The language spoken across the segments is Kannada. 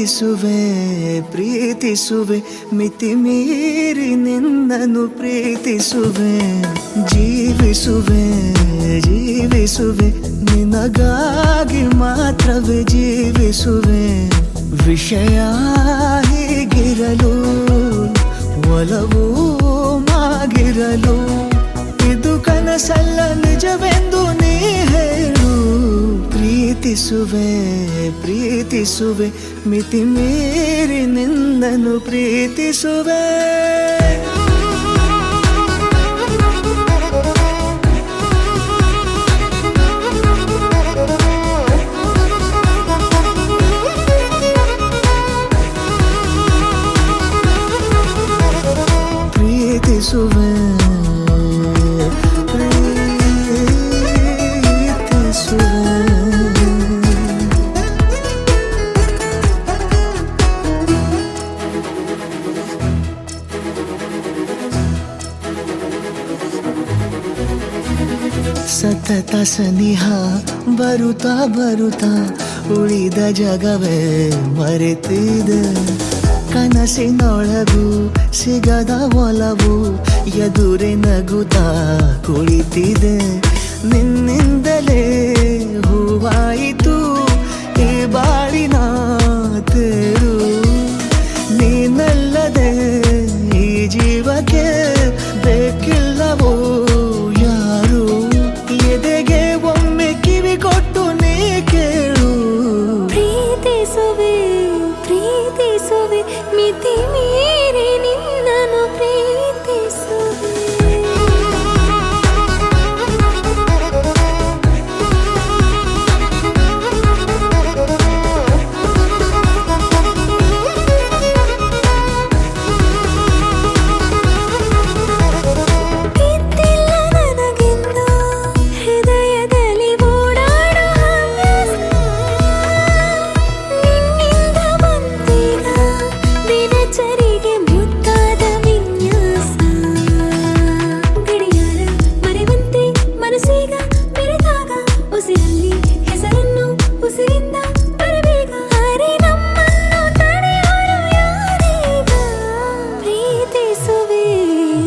ಪ್ರೀತಿಸುವೆ ಪ್ರೀತಿಸುವೆ ಮಿತಿ ಮೀರಿ ನಿನ್ನನ್ನು ಪ್ರೀತಿಸುವೆ ಜೀವಿಸುವೆ ಜೀವಿಸುವೆ ನಿನಗಾಗಿ ಮಾತ್ರವೇ ಜೀವಿಸುವೆ ವಿಷಯ ಹೀಗಿರಲು ಒಲವು ಮಾಗಿರಲು ಇದು ಕನಸಲ್ಲ ನಿಜವೆಂದು ನೀ ಹೇಳು ಪ್ರೀತಿಸುವೆ ಪ್ರೀತಿಸುವೆ ಮಿತಿ ಮೀರಿ ನಿನ್ನನ್ನು ಪ್ರೀತಿಸುವೆ ಪ್ರೀತಿಸುವೆ ಸತತ ಸನಿಹ ಬರುತ್ತಾ ಬರುತ್ತಾ ಉಳಿದ ಜಗವೇ ಮರೆತಿದೆ ಕನಸಿನೊಳಗೂ ಸಿಗದ ಒಲವು ಎದುರೆ ನಗುತ್ತಾ ಕುಳಿತಿದೆ ನಿನ್ನಿಂದಲೇ ಹೂವಾಯಿತು ಈ ಬಾಳಿನ ತೇರು ನೀನಲ್ಲದೆ ಈ ಜೀವಕ್ಕೆ ಬೇಕಿಲ್ಲವೋ ಯಾರು ಎದೆಗೆ ಒಮ್ಮೆ ಕಿವಿ ಕೊಟ್ಟು ನೀ ಕೇಳು ಪ್ರೀತಿಸುವೆ ಪ್ರೀತಿಸುವೆ ಮಿತಿ ಮೀರಿ ನಿನ್ನನ್ನು ಪ್ರೀತಿಸುವೆ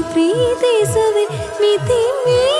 ಪ್ರೀತಿಸುವೆ ಮಿತಿ ಮೀರಿ